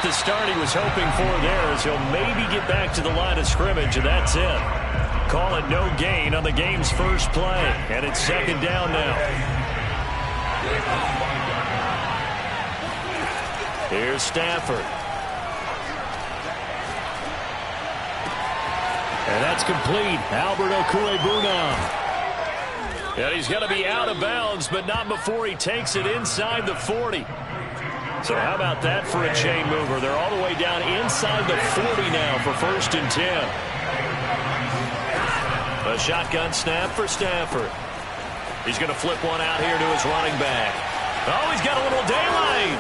the start he was hoping for there, as he'll maybe get back to the line of scrimmage, and that's it. Call it no gain on the game's first play, and it's second down now. Here's Stafford. And that's complete. Albert Okwuegbunam. And he's going to be out of bounds, but not before he takes it inside the 40. So how about that for a chain mover? They're all the way down inside the 40 now for 1st and 10. A shotgun snap for Stafford. He's going to flip one out here to his running back. Oh, he's got a little daylight.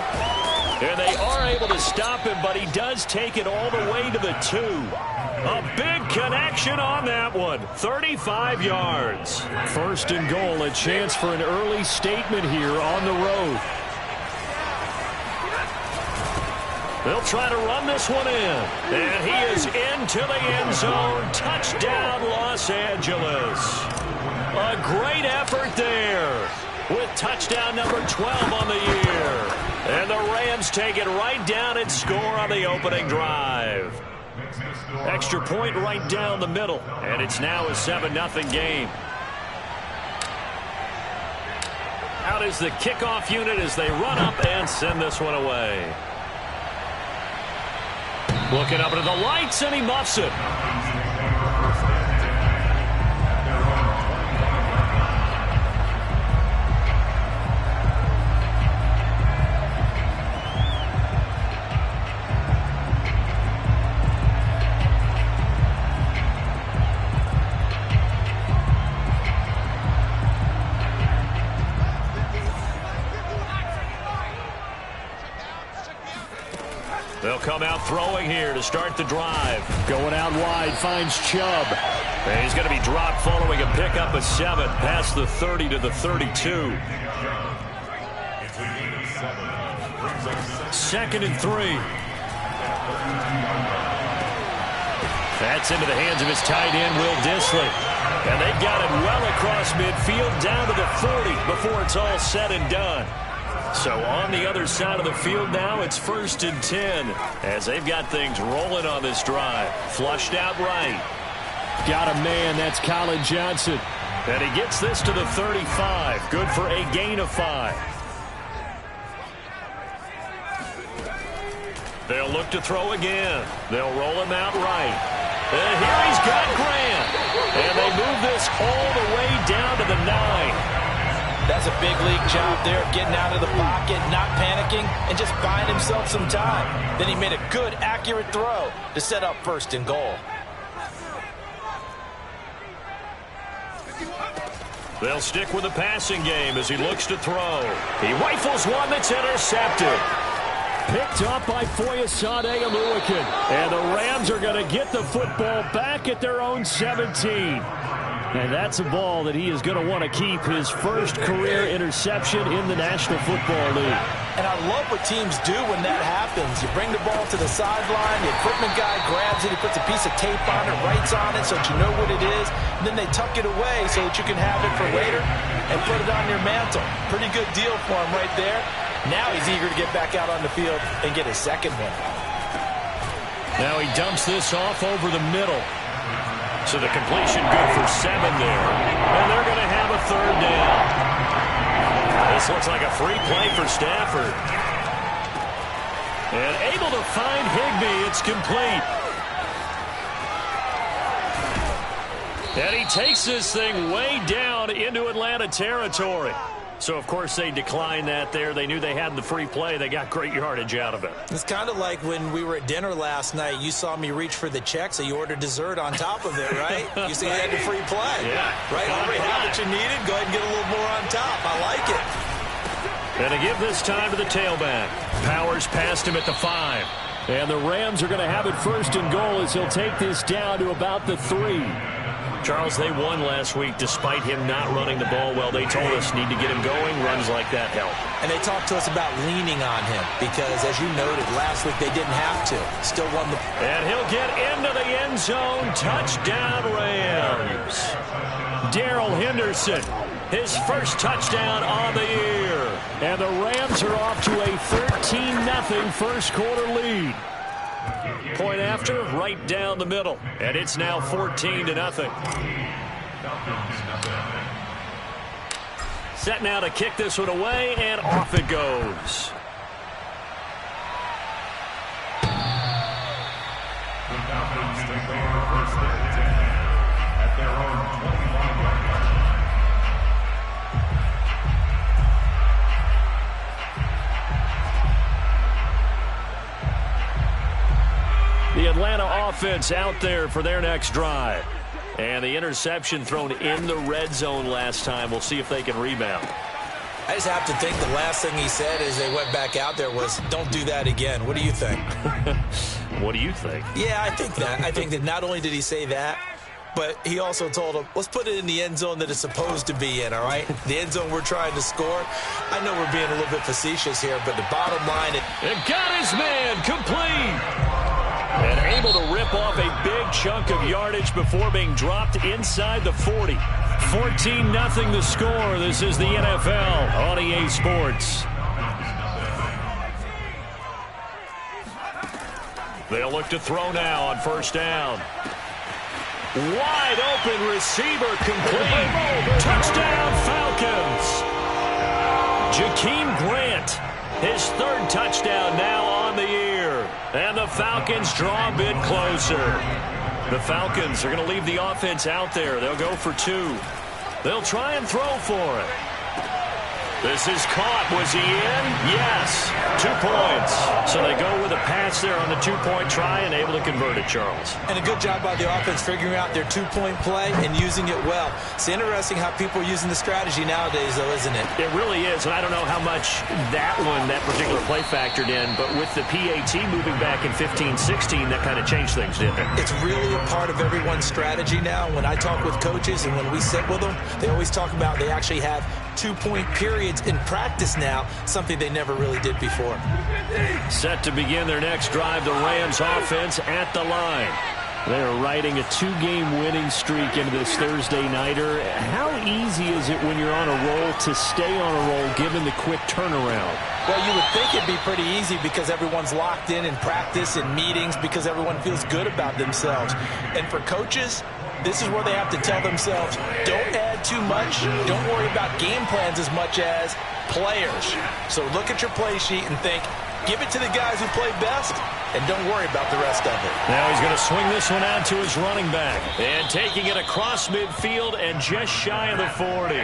And they are able to stop him, but he does take it all the way to the 2. A big connection on that one. 35 yards. 1st and goal, a chance for an early statement here on the road. They'll try to run this one in. And he is into the end zone. Touchdown, Los Angeles. A great effort there with touchdown number 12 on the year. And the Rams take it right down and score on the opening drive. Extra point right down the middle. And it's now a 7-0 game. Out is the kickoff unit as they run up and send this one away. Looking up into the lights, and he muffs it. They'll come out throwing here to start the drive. Going out wide, finds Chubb. And he's going to be dropped following a pickup of 7 past the 30 to the 32. 2nd and 3. That's into the hands of his tight end, Will Dissly. And they've got it well across midfield down to the 40 before it's all said and done. So on the other side of the field now, it's 1st and 10 as they've got things rolling on this drive. Flushed out right. Got a man, that's Colin Johnson. And he gets this to the 35. Good for a gain of 5. They'll look to throw again. They'll roll him out right. And here he's got Grant. And they move this all the way down to the 9. That's a big league job there, getting out of the pocket, not panicking, and just buying himself some time. Then he made a good, accurate throw to set up 1st and goal. They'll stick with the passing game as he looks to throw. He rifles one that's intercepted. Picked up by Foyesade Oluokun. And the Rams are going to get the football back at their own 17. And that's a ball that he is going to want to keep, his first career interception in the National Football League. And I love what teams do when that happens. You bring the ball to the sideline, the equipment guy grabs it, he puts a piece of tape on it, writes on it so that you know what it is, and then they tuck it away so that you can have it for later and put it on your mantle. Pretty good deal for him right there. Now he's eager to get back out on the field and get his second one. Now he dumps this off over the middle. So the completion good for 7 there. And they're going to have a 3rd down. This looks like a free play for Stafford. And able to find Higbee. It's complete. And he takes this thing way down into Atlanta territory. So, of course, they declined that there. They knew they had the free play. They got great yardage out of it. It's kind of like when we were at dinner last night. You saw me reach for the check, so you ordered dessert on top of it, right? You see, you had the free play. Yeah. Right? You already have what you needed. Go ahead and get a little more on top. I like it. And to give this time to the tailback. Powers passed him at the 5. And the Rams are going to have it 1st and goal as he'll take this down to about the 3. Charles, they won last week despite him not running the ball well. They told us need to get him going. Runs like that help. And they talked to us about leaning on him because, as you noted, last week they didn't have to. Still won the... And he'll get into the end zone. Touchdown, Rams. Darrell Henderson his first touchdown on the year. And the Rams are off to a 13-0 first quarter lead. Point after, right down the middle. And it's now 14-0. Set now to kick this one away, and off it goes. The Atlanta offense out there for their next drive. And the interception thrown in the red zone last time. We'll see if they can rebound. I just have to think the last thing he said as they went back out there was, don't do that again. What do you think? What do you think? Yeah, I think that. I think that not only did he say that, but he also told him, let's put it in the end zone that it's supposed to be in, all right? The end zone we're trying to score. I know we're being a little bit facetious here, but the bottom line... It got his man complete. And able to rip off a big chunk of yardage before being dropped inside the 40. 14-0 the score. This is the NFL on EA Sports. They'll look to throw now on first down. Wide open receiver complete. Touchdown Falcons. Jakeem Grant, his third touchdown now on the year. And the Falcons draw a bit closer. The Falcons are going to leave the offense out there. They'll go for two. They'll try and throw for it. This is caught. Was he in? Yes. 2 points. So they go with a pass there on the two-point try and able to convert it, Charles. And a good job by the offense figuring out their two-point play and using it well. It's interesting how people are using the strategy nowadays, though, isn't it? It really is, and I don't know how much that particular play factored in, but with the PAT moving back in 15-16, that kind of changed things, didn't it? It's really a part of everyone's strategy now. When I talk with coaches and when we sit with them, they always talk about they actually have two-point periods in practice now, something they never really did before. Set to begin their next drive, the Rams offense at the line. They're riding a 2-game winning streak into this Thursday nighter. How easy is it when you're on a roll to stay on a roll given the quick turnaround? Well, you would think it'd be pretty easy because everyone's locked in practice and meetings because everyone feels good about themselves. And for coaches, this is where they have to tell themselves, don't add too much. Don't worry about game plans as much as players. So look at your play sheet and think, give it to the guys who play best, and don't worry about the rest of it. Now he's going to swing this one out to his running back. And taking it across midfield and just shy of the 40.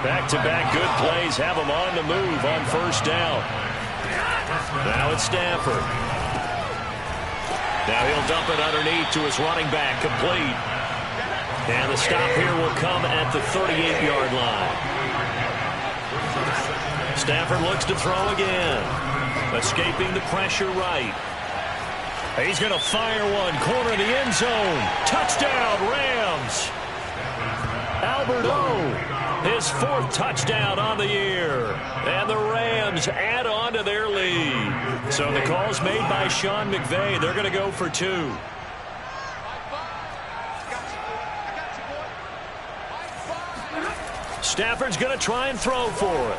Back-to-back good plays have him on the move on first down. Now it's Stafford. Now he'll dump it underneath to his running back, complete. And the stop here will come at the 38-yard line. Stafford looks to throw again. Escaping the pressure right. He's going to fire one. Corner of the end zone. Touchdown, Rams. Albert O, his fourth touchdown on the year. And the Rams add on to their lead. So the call's made by Sean McVay. They're going to go for two. Stafford's going to try and throw for it.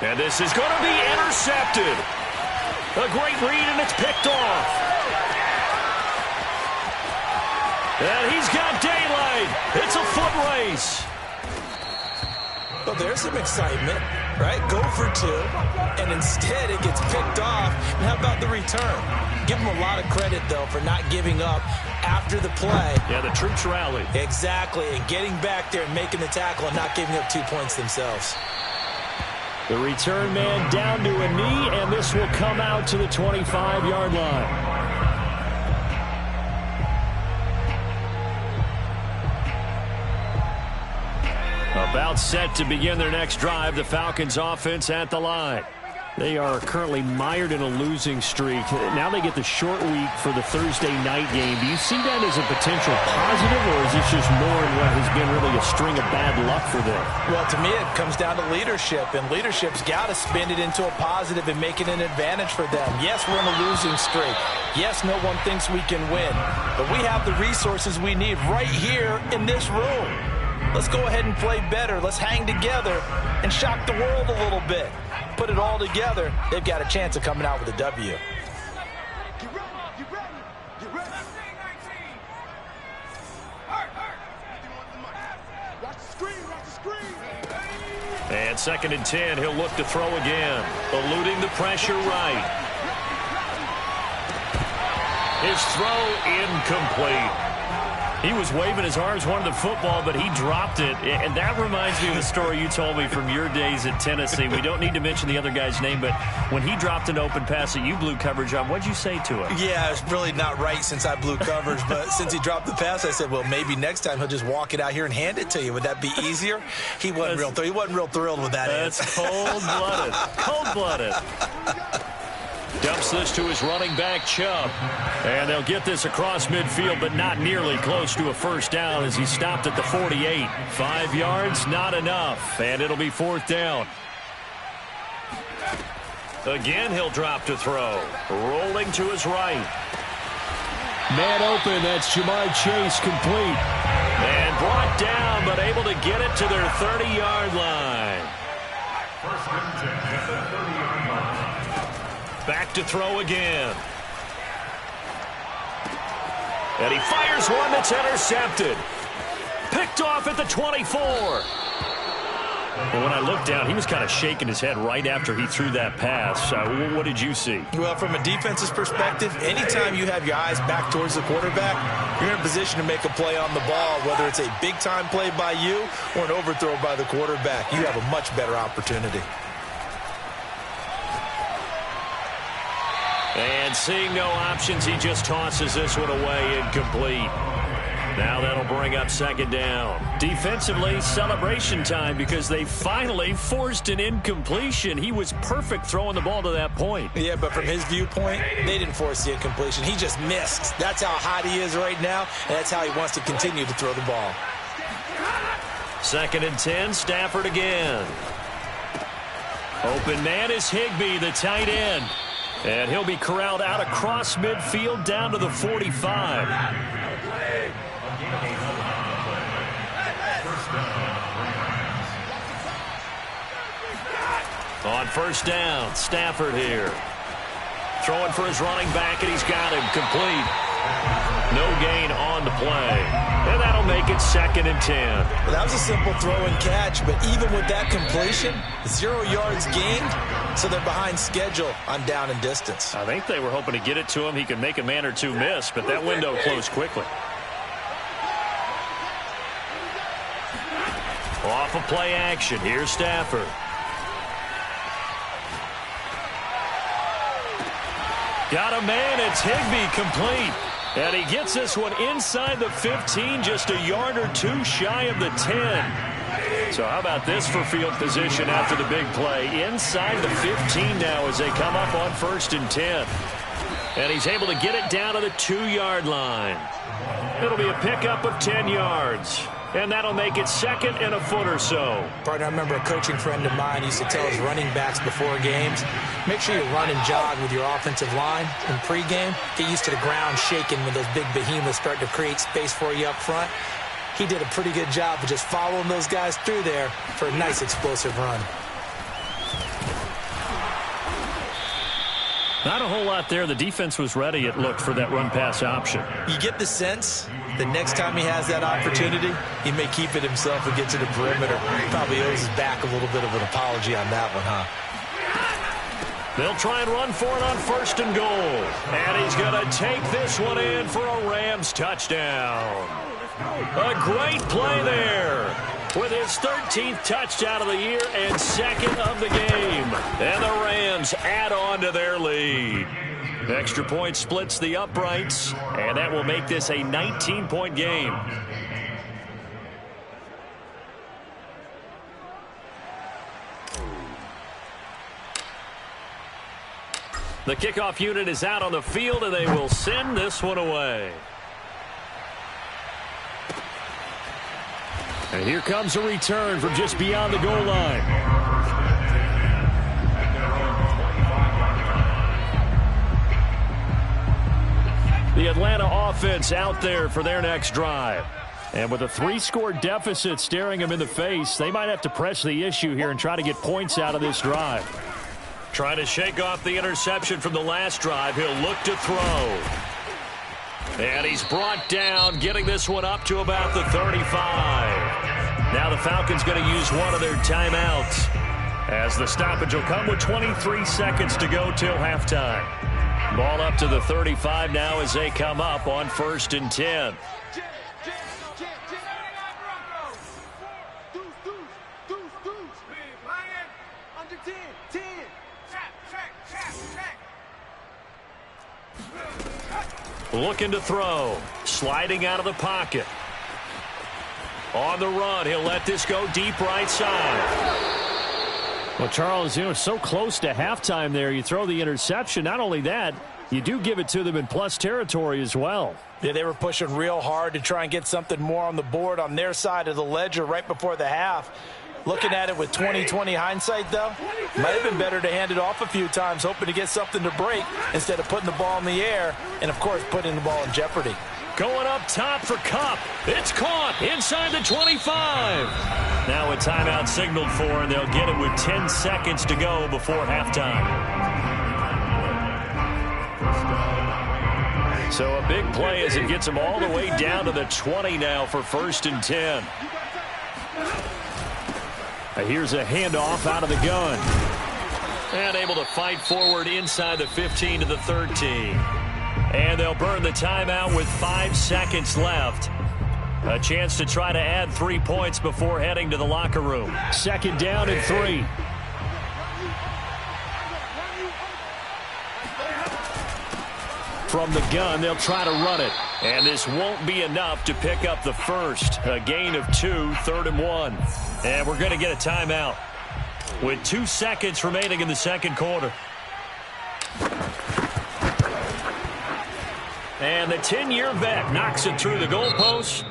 And this is going to be intercepted. A great read, and it's picked off. And he's got daylight. It's a foot race. Well, there's some excitement, right? Go for two, and instead it gets picked off. And how about the return? Give him a lot of credit, though, for not giving up after the play. Yeah, the troops rallied. Exactly, and getting back there and making the tackle and not giving up 2 points themselves. The return man down to a knee, and this will come out to the 25-yard line. About set to begin their next drive, the Falcons offense at the line. They are currently mired in a losing streak. Now they get the short week for the Thursday night game. Do you see that as a potential positive, or is this just more in what has been really a string of bad luck for them? Well, to me, it comes down to leadership, and leadership's got to spin it into a positive and make it an advantage for them. Yes, we're in a losing streak. Yes, no one thinks we can win, but we have the resources we need right here in this room. Let's go ahead and play better. Let's hang together and shock the world a little bit. Put it all together, they've got a chance of coming out with a W. And 2nd and 10, he'll look to throw again. Eluding the pressure right. His throw incomplete. He was waving his arms, wanted the football, but he dropped it. And that reminds me of a story you told me from your days at Tennessee. We don't need to mention the other guy's name, but when he dropped an open pass that you blew coverage on, what'd you say to him? Yeah, it's really not right since I blew coverage, but since he dropped the pass, I said, well, maybe next time he'll just walk it out here and hand it to you. Would that be easier? He wasn't real thrilled with that. That's cold-blooded. Cold-blooded. Dumps this to his running back, Chubb. And they'll get this across midfield, but not nearly close to a first down as he stopped at the 48. 5 yards, not enough, and it'll be 4th down. Again, he'll drop to throw. Rolling to his right. Man open, that's Ja'Marr Chase, complete. And brought down, but able to get it to their 30-yard line. Back to throw again. And he fires one that's intercepted. Picked off at the 24. Well, when I looked down, he was kind of shaking his head right after he threw that pass. What did you see? Well, from a defense's perspective, anytime you have your eyes back towards the quarterback, you're in a position to make a play on the ball, whether it's a big-time play by you or an overthrow by the quarterback. You have a much better opportunity. And seeing no options, he just tosses this one away, incomplete. Now that'll bring up 2nd down. Defensively, celebration time because they finally forced an incompletion. He was perfect throwing the ball to that point. Yeah, but from his viewpoint, they didn't force the incompletion. He just missed. That's how hot he is right now, and that's how he wants to continue to throw the ball. 2nd and 10, Stafford again. Open man is Higbee, the tight end. And he'll be corralled out across midfield down to the 45. On 1st down, Stafford here. Throwing for his running back, and he's got him complete. No gain on the play. And that'll make it 2nd and 10. Well, that was a simple throw and catch, but even with that completion, 0 yards gained, so they're behind schedule on down and distance. I think they were hoping to get it to him. He could make a man or two miss, but that window closed quickly. Off of play action, here's Stafford. Got a man, it's Higbee, complete. And he gets this one inside the 15, just a yard or two shy of the 10. So how about this for field position after the big play? Inside the 15 now as they come up on 1st and 10. And he's able to get it down to the 2-yard line. It'll be a pickup of 10 yards. And that'll make it 2nd and a foot or so. Partner, I remember a coaching friend of mine used to tell his running backs before games, make sure you run and jog with your offensive line in pregame. Get used to the ground shaking when those big behemoths start to create space for you up front. He did a pretty good job of just following those guys through there for a nice explosive run. Not a whole lot there. The defense was ready, it looked, for that run-pass option. You get the sense the next time he has that opportunity, he may keep it himself and get to the perimeter. Probably owes his back a little bit of an apology on that one, huh? They'll try and run for it on 1st and goal. And he's going to take this one in for a Rams touchdown. A great play there with his 13th touchdown of the year and 2nd of the game. And the Rams add on to their lead. Extra point splits the uprights, and that will make this a 19-point game. The kickoff unit is out on the field, and they will send this one away. And here comes a return from just beyond the goal line. The Atlanta offense out there for their next drive. And with a 3-score deficit staring him in the face, they might have to press the issue here and try to get points out of this drive. Trying to shake off the interception from the last drive. He'll look to throw. And he's brought down, getting this one up to about the 35. Now the Falcons going to use one of their timeouts, as the stoppage will come with 23 seconds to go till halftime. Ball up to the 35 now as they come up on 1st and 10. Looking to throw. Sliding out of the pocket. On the run, he'll let this go deep right side. Well, Charles, so close to halftime there. You throw the interception. Not only that, you do give it to them in plus territory as well. Yeah, they were pushing real hard to try and get something more on the board on their side of the ledger right before the half. Looking at it with 20/20 hindsight, though, might have been better to hand it off a few times, hoping to get something to break instead of putting the ball in the air and, of course, putting the ball in jeopardy. Going up top for Kupp. It's caught inside the 25. Now a timeout signaled for, and they'll get it with 10 seconds to go before halftime. So a big play as it gets them all the way down to the 20 now for 1st and 10. Here's a handoff out of the gun. And able to fight forward inside the 15 to the 13. And they'll burn the timeout with 5 seconds left. A chance to try to add 3 points before heading to the locker room. 2nd down and 3. From the gun, they'll try to run it. And this won't be enough to pick up the first. A gain of 2, 3rd and 1. And we're going to get a timeout with 2 seconds remaining in the second quarter. And the 10-year vet knocks it through the goalpost.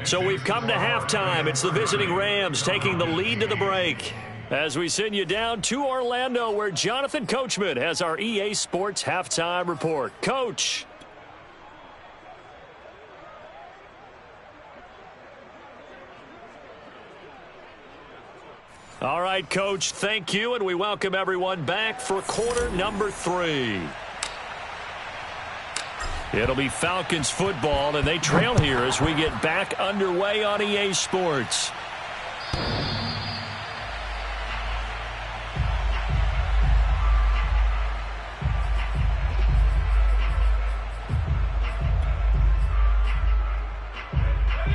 So we've come to halftime. It's the visiting Rams taking the lead to the break. As we send you down to Orlando, where Jonathan Coachman has our EA Sports halftime report. Coach. All right, Coach, thank you, and we welcome everyone back for quarter number 3. It'll be Falcons football, and they trail here as we get back underway on EA Sports.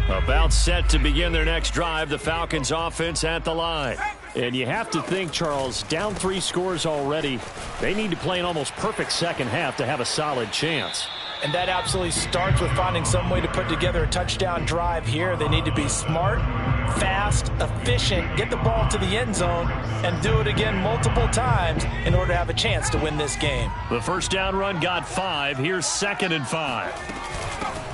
About set to begin their next drive, the Falcons offense at the line. And you have to think, Charles, down 3 scores already. They need to play an almost perfect second half to have a solid chance. And that absolutely starts with finding some way to put together a touchdown drive here. They need to be smart, fast, efficient, get the ball to the end zone, and do it again multiple times in order to have a chance to win this game. The first down run got 5. Here's 2nd and 5.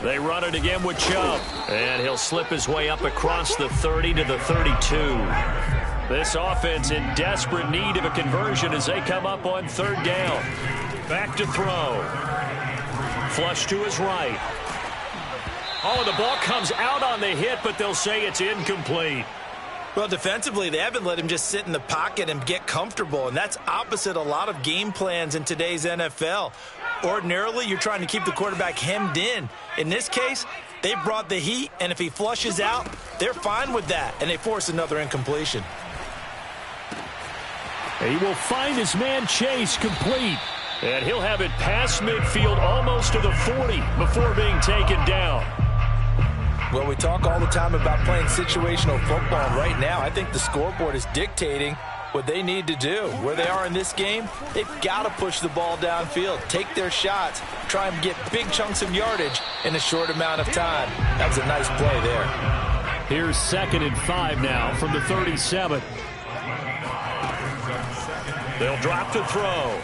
They run it again with Chubb, and he'll slip his way up across the 30 to the 32. This offense in desperate need of a conversion as they come up on 3rd down. Back to throw. Flush to his right. Oh, the ball comes out on the hit, but they'll say it's incomplete. Well, defensively, they haven't let him just sit in the pocket and get comfortable, and that's opposite a lot of game plans in today's NFL. Ordinarily, you're trying to keep the quarterback hemmed in. In this case, they brought the heat, and if he flushes out, they're fine with that, and they force another incompletion. He will find his man Chase complete, and he'll have it past midfield almost to the 40 before being taken down. Well, we talk all the time about playing situational football. Right now, I think the scoreboard is dictating what they need to do. Where they are in this game, they've got to push the ball downfield, take their shots, try and get big chunks of yardage in a short amount of time. That was a nice play there. Here's 2nd and 5 now from the 37. They'll drop to throw.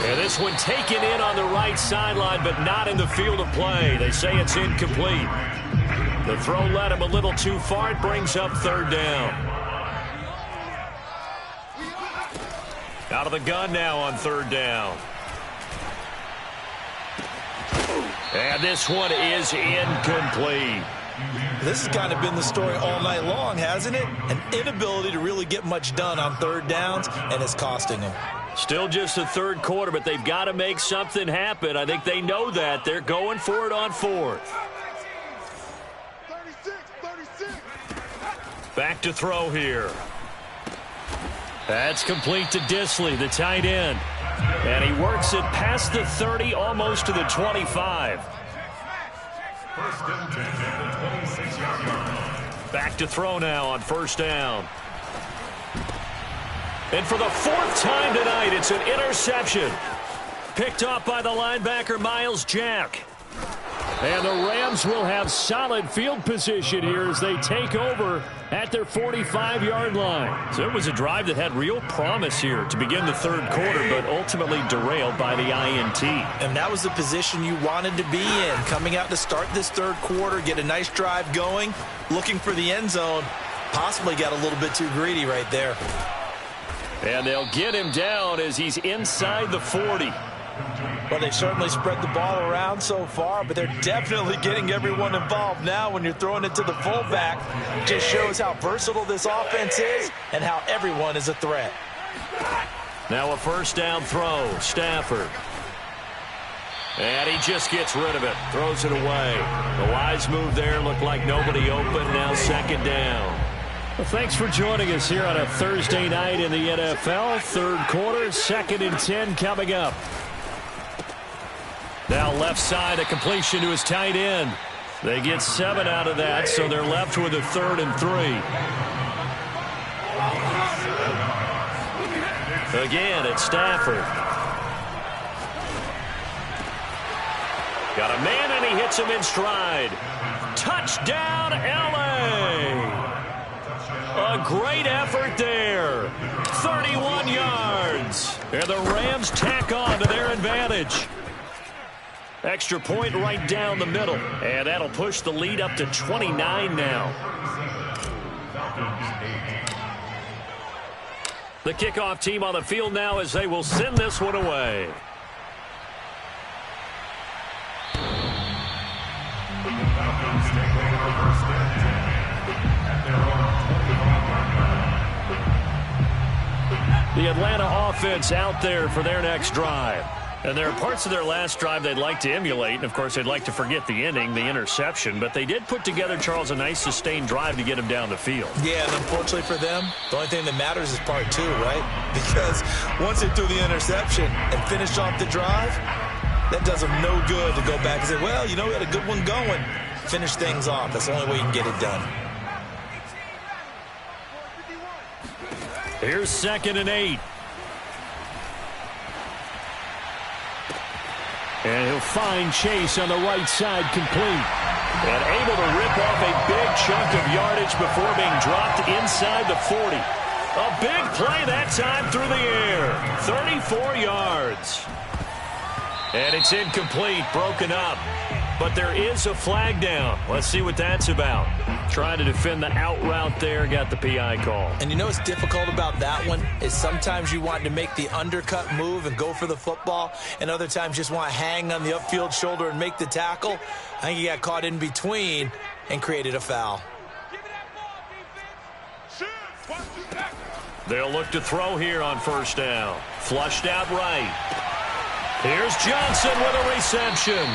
And this one taken in on the right sideline, but not in the field of play. They say it's incomplete. The throw led him a little too far. It brings up 3rd down. Out of the gun now on 3rd down. And this one is incomplete. This has kind of been the story all night long, hasn't it? An inability to really get much done on third downs, and it's costing them. Still just the third quarter, but they've got to make something happen. I think they know that. They're going for it on fourth. Back to throw here. That's complete to Dissly, the tight end. And he works it past the 30, almost to the 25. Back to throw now on first down. And for the fourth time tonight, it's an interception. Picked off by the linebacker, Myles Jack. And the Rams will have solid field position here as they take over at their 45-yard line. So it was a drive that had real promise here to begin the third quarter, but ultimately derailed by the INT. And that was the position you wanted to be in, coming out to start this third quarter, get a nice drive going, looking for the end zone. Possibly got a little bit too greedy right there. And they'll get him down as he's inside the 40. Well, they've certainly spread the ball around so far, but they're definitely getting everyone involved now when you're throwing it to the fullback. Just shows how versatile this offense is and how everyone is a threat. Now a first down throw, Stafford. And he just gets rid of it, throws it away. The wise move there, looked like nobody open, now second down. Well, thanks for joining us here on a Thursday night in the NFL. Third quarter, 2nd and 10 coming up. Now left side, a completion to his tight end. They get 7 out of that, so they're left with a 3rd and 3. Again, it's Stafford. Got a man, and he hits him in stride. Touchdown, L.A. A great effort there. 31 yards. And the Rams tack on to their advantage. Extra point right down the middle. And that'll push the lead up to 29 now. The kickoff team on the field now as they will send this one away. The Atlanta offense out there for their next drive. And there are parts of their last drive they'd like to emulate. And, of course, they'd like to forget the inning, the interception. But they did put together, Charles, a nice sustained drive to get him down the field. Yeah, and unfortunately for them, the only thing that matters is part 2, right? Because once they threw the interception and finished off the drive, that does them no good to go back and say, well, you know, we had a good one going. Finish things off. That's the only way you can get it done. Here's 2nd and 8. And he'll find Chase on the right side, complete. And able to rip off a big chunk of yardage before being dropped inside the 40. A big play that time through the air. 34 yards. And it's incomplete, broken up. But there is a flag down. Let's see what that's about. Trying to defend the out route there, got the PI call. And you know what's difficult about that one is sometimes you want to make the undercut move and go for the football, and other times just want to hang on the upfield shoulder and make the tackle. I think he got caught in between and created a foul. They'll look to throw here on first down. Flushed out right. Here's Johnson with a reception.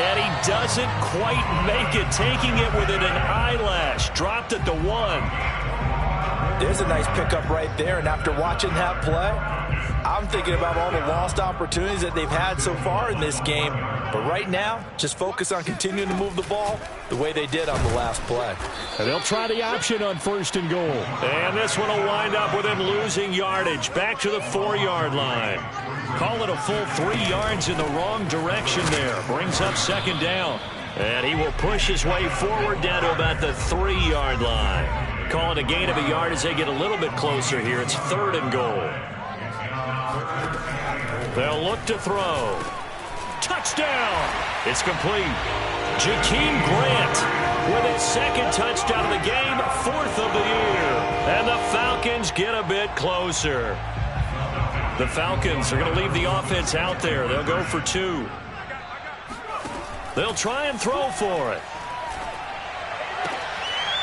And he doesn't quite make it, taking it within an eyelash. Dropped at the 1. There's a nice pickup right there, and after watching that play, I'm thinking about all the lost opportunities that they've had so far in this game. But right now, just focus on continuing to move the ball the way they did on the last play. And they'll try the option on 1st and goal. And this one will wind up with him losing yardage. Back to the 4-yard line. Call it a full 3 yards in the wrong direction there. Brings up 2nd down. And he will push his way forward down to about the 3-yard line. Call it a gain of a yard as they get a little bit closer here. It's 3rd and goal. They'll look to throw. Touchdown! It's complete. Jakeem Grant with his 2nd touchdown of the game, 4th of the year. And the Falcons get a bit closer. The Falcons are going to leave the offense out there. They'll go for 2. They'll try and throw for it.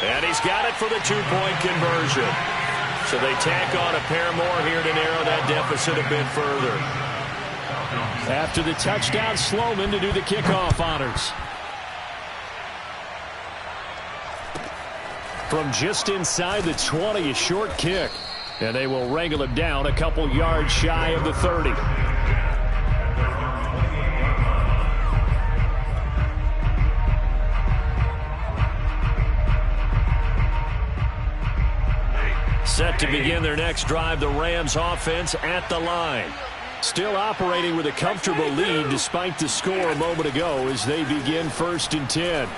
And he's got it for the two-point conversion. So they tack on a pair more here to narrow that deficit a bit further. After the touchdown, Sloman to do the kickoff honors. From just inside the 20, a short kick. And they will wrangle him down a couple yards shy of the 30. Set to begin their next drive, the Rams offense at the line. Still operating with a comfortable lead despite the score a moment ago as they begin 1st and 10.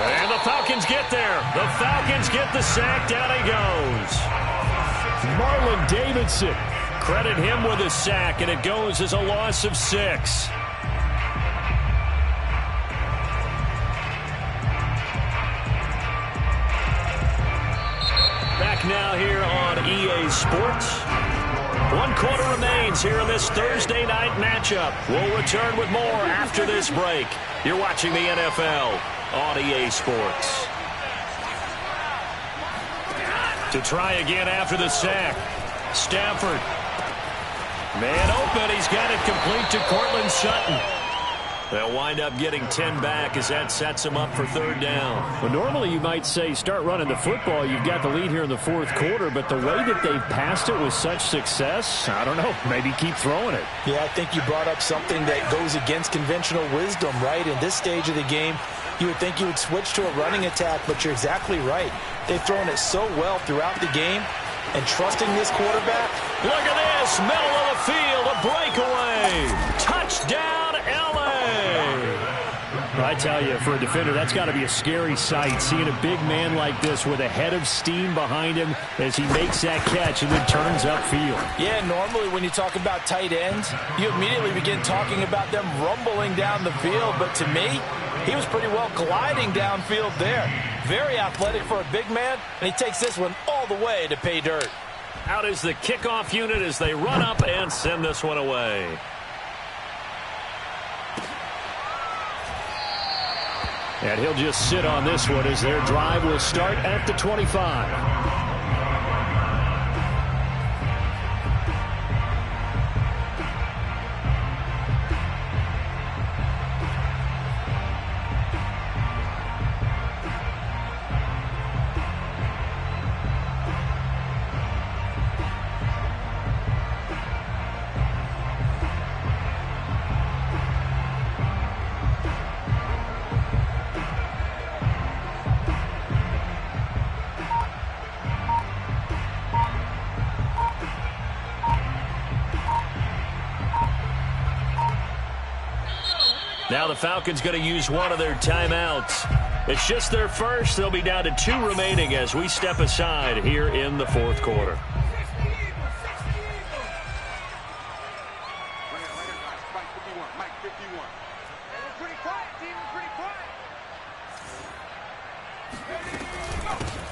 And the Falcons get there. The Falcons get the sack. Down he goes. Marlon Davidson. Credit him with a sack, and it goes as a loss of 6. Back now here on EA Sports. 1 quarter remains here in this Thursday night matchup. We'll return with more after this break. You're watching the NFL on EA Sports. To try again after the sack. Stafford. Man open. He's got it complete to Courtland Sutton. They'll wind up getting 10 back as that sets them up for 3rd down. Well, normally you might say start running the football. You've got the lead here in the 4th quarter, but the way that they've passed it with such success, I don't know, maybe keep throwing it. Yeah, I think you brought up something that goes against conventional wisdom, right? In this stage of the game, you would think you would switch to a running attack, but you're exactly right. They've thrown it so well throughout the game, and trusting this quarterback. Look at this, middle of the field, a breakaway. Touchdown, LA. I tell you, for a defender, that's got to be a scary sight, seeing a big man like this with a head of steam behind him as he makes that catch and then turns upfield. Yeah, normally when you talk about tight ends, you immediately begin talking about them rumbling down the field, but to me, he was pretty well gliding downfield there. Very athletic for a big man, and he takes this one all the way to pay dirt. Out is the kickoff unit as they run up and send this one away. And he'll just sit on this one as their drive will start at the 25. Now the Falcons going to use one of their timeouts. It's just their first. They'll be down to 2 remaining as we step aside here in the 4th quarter.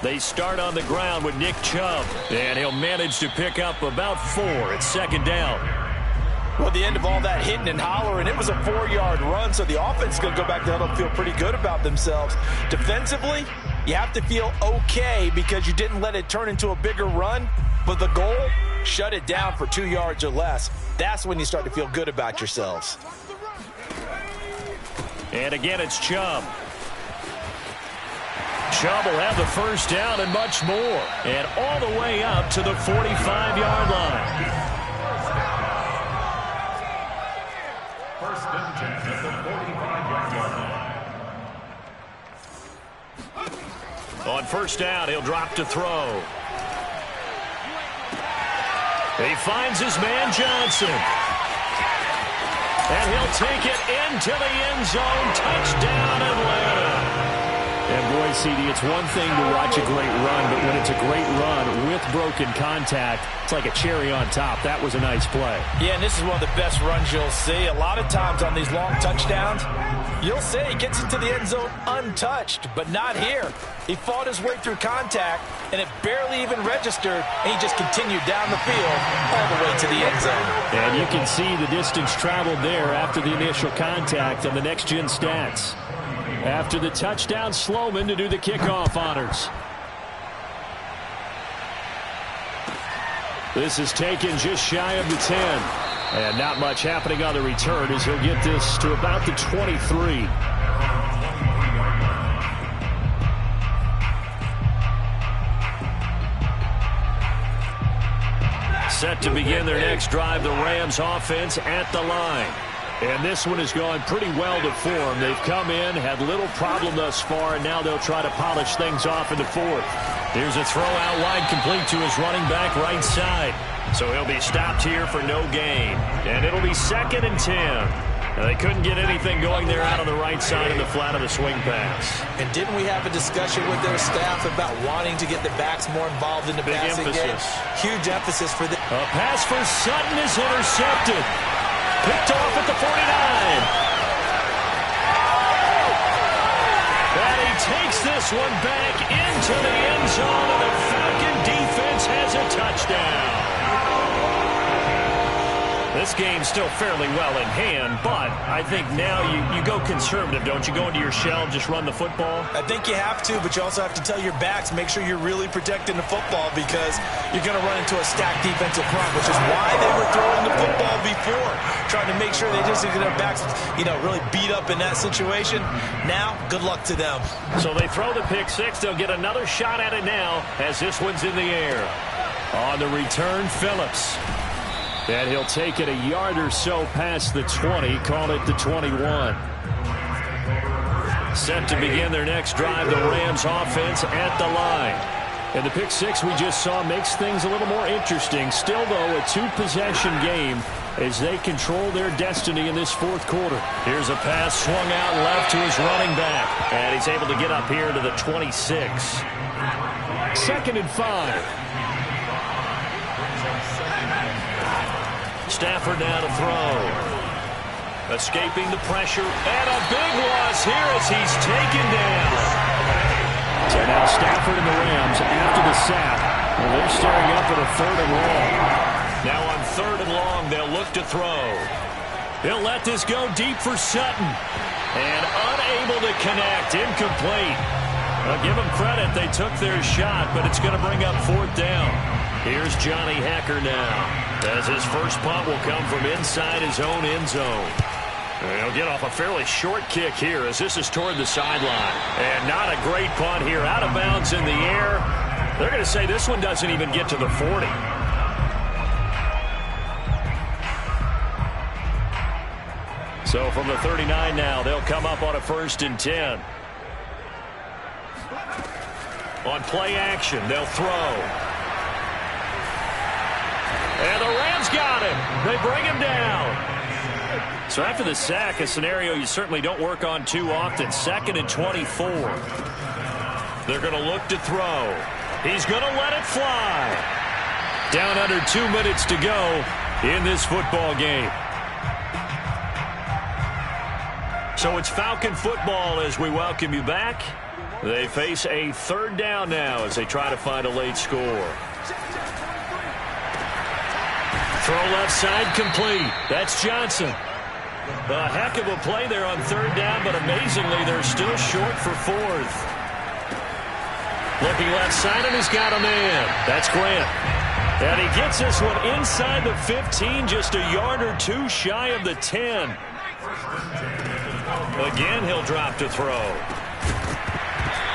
They start on the ground with Nick Chubb, and he'll manage to pick up about 4 at 2nd down. Well, the end of all that hitting and hollering, it was a 4-yard run, so the offense is going to go back there and feel pretty good about themselves. Defensively, you have to feel okay because you didn't let it turn into a bigger run, but the goal, shut it down for 2 yards or less. That's when you start to feel good about yourselves. And again, it's Chubb. Chubb will have the 1st down and much more, and all the way up to the 45-yard line. On 1st down, he'll drop to throw. He finds his man Johnson. And he'll take it into the end zone. Touchdown, Atlanta. And boy, CD, it's one thing to watch a great run, but when it's a great run with broken contact, it's like a cherry on top. That was a nice play. Yeah, and this is one of the best runs you'll see. A lot of times on these long touchdowns, You'll say he gets into the end zone untouched, but not here. He fought his way through contact, and it barely even registered, and he just continued down the field all the way to the end zone. And you can see the distance traveled there after the initial contact on the next-gen stats. After the touchdown, Sloman to do the kickoff honors. This is taken just shy of the 10. And not much happening on the return as he'll get this to about the 23. Set to begin their next drive, the Rams offense at the line. And this one has gone pretty well to form. They've come in, had little problem thus far, and now they'll try to polish things off in the fourth. Here's a throw out wide, complete to his running back right side. So he'll be stopped here for no gain. And it'll be 2nd and 10. Now, they couldn't get anything going there out on the right side in the flat of the swing pass. And didn't we have a discussion with their staff about wanting to get the backs more involved in the passing game? Huge emphasis for them. A pass for Sutton is intercepted. Picked off at the 49. And he takes this one back into the end zone, and the Falcon defense has a touchdown. This game's still fairly well in hand, but I think now you go conservative, don't you? Go into your shell and just run the football? I think you have to, but you also have to tell your backs, make sure you're really protecting the football because you're going to run into a stacked defensive front, which is why they were throwing the football before, trying to make sure they just get their backs, really beat up in that situation. Now, good luck to them. So they throw the pick six. They'll get another shot at it now as this one's in the air. On the return, Phillips. And he'll take it a yard or so past the 20, call it the 21. Set to begin their next drive, the Rams offense at the line. And the pick six we just saw makes things a little more interesting. Still, though, a two-possession game as they control their destiny in this fourth quarter. Here's a pass swung out left to his running back. And he's able to get up here to the 26. 2nd and 5. Stafford now to throw. Escaping the pressure. And a big loss here as he's taken down. So now Stafford and the Rams after the sack. Well, they're staring up at a 3rd and long. Now on 3rd and long, they'll look to throw. They'll let this go deep for Sutton. And unable to connect. Incomplete. Well, give them credit. They took their shot, but it's going to bring up 4th down. Here's Johnny Hacker now, as his first punt will come from inside his own end zone. And he'll get off a fairly short kick here as this is toward the sideline. And not a great punt here, out of bounds in the air. They're going to say this one doesn't even get to the 40. So from the 39 now, they'll come up on a 1st and 10. On play action, they'll throw. And the Rams got him. They bring him down. So after the sack, a scenario you certainly don't work on too often. 2nd and 24. They're going to look to throw. He's going to let it fly. Down under 2 minutes to go in this football game. So it's Falcon football as we welcome you back. They face a 3rd down now as they try to find a late score. Throw left side complete. That's Johnson. A heck of a play there on 3rd down, but amazingly they're still short for 4th. Looking left side, and he's got a man. That's Grant. And he gets this one inside the 15, just a yard or two shy of the 10. Again, he'll drop to throw.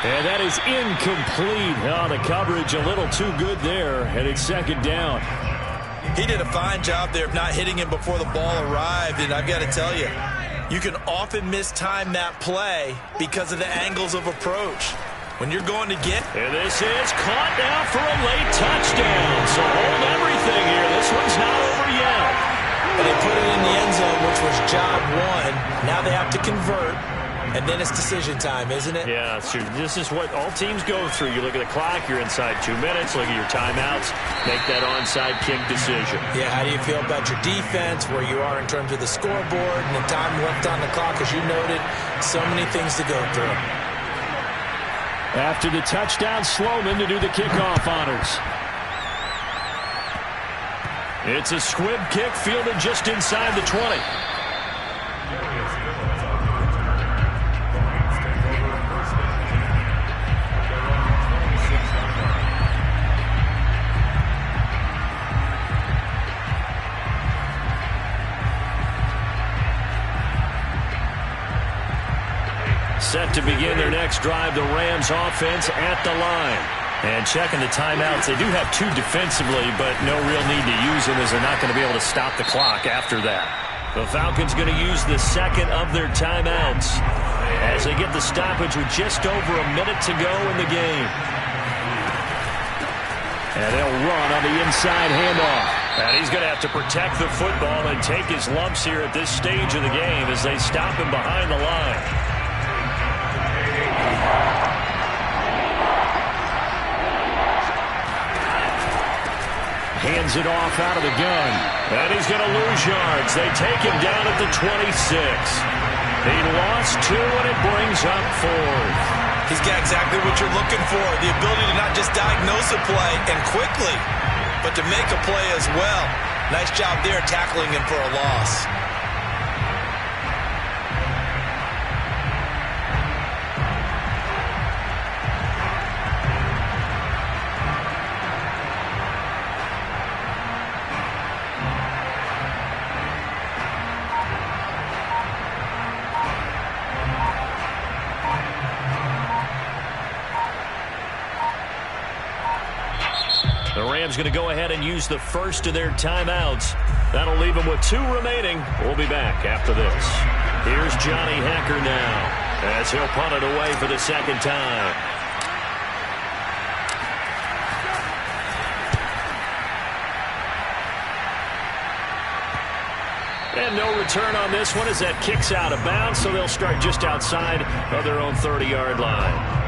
And that is incomplete. Oh, the coverage a little too good there, and it's 2nd down. He did a fine job there of not hitting him before the ball arrived, and I've got to tell you, you can often mistime that play because of the angles of approach. When you're going to get... And this is caught now for a late touchdown. So hold everything here. This one's not over yet. And they put it in the end zone, which was job 1. Now they have to convert. And then it's decision time, isn't it? Yeah, this is what all teams go through. You look at the clock, you're inside 2 minutes, look at your timeouts, make that onside kick decision. Yeah, how do you feel about your defense, where you are in terms of the scoreboard, and the time left on the clock, as you noted, so many things to go through. After the touchdown, Sloman to do the kickoff honors. It's a squib kick fielded just inside the 20. Set to begin their next drive, the Rams offense at the line. And checking the timeouts, they do have 2 defensively, but no real need to use them as they're not going to be able to stop the clock after that. The Falcons going to use the second of their timeouts as they get the stoppage with just over a minute to go in the game. And they'll run on the inside handoff. And he's going to have to protect the football and take his lumps here at this stage of the game as they stop him behind the line. Hands it off out of the gun. And he's going to lose yards. They take him down at the 26. He lost 2, and it brings up 4. He's got exactly what you're looking for, the ability to not just diagnose a play and quickly, but to make a play as well. Nice job there tackling him for a loss. The Rams going to go ahead and use the first of their timeouts. That'll leave them with 2 remaining. We'll be back after this. Here's Johnny Hekker now as he'll punt it away for the second time. And no return on this one as that kicks out of bounds, so they'll start just outside of their own 30-yard line.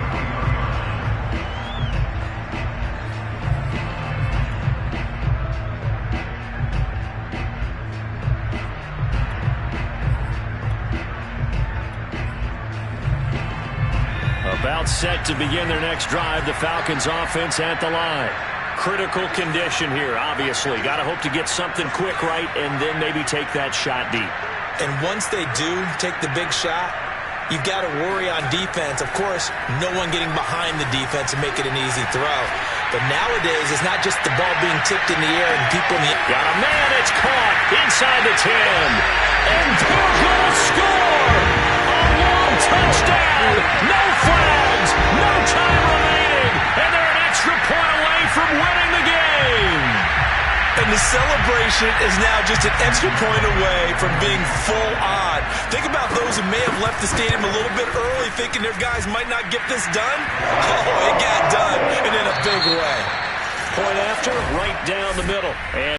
About set to begin their next drive, the Falcons offense at the line. Critical condition here, obviously. Got to hope to get something quick right and then maybe take that shot deep. And once they do take the big shot, you've got to worry on defense. Of course, no one getting behind the defense and make it an easy throw. But nowadays, it's not just the ball being tipped in the air and people in the air. Got a man, it's caught inside the 10. And they're going to score! A long touchdown! No flags! No time remaining! And they're an extra point away from winning the game! And the celebration is now just an extra point away from being full on. Think about those who may have left the stadium a little bit early thinking their guys might not get this done. Oh, it got done, and in a big way. Point after, right down the middle. And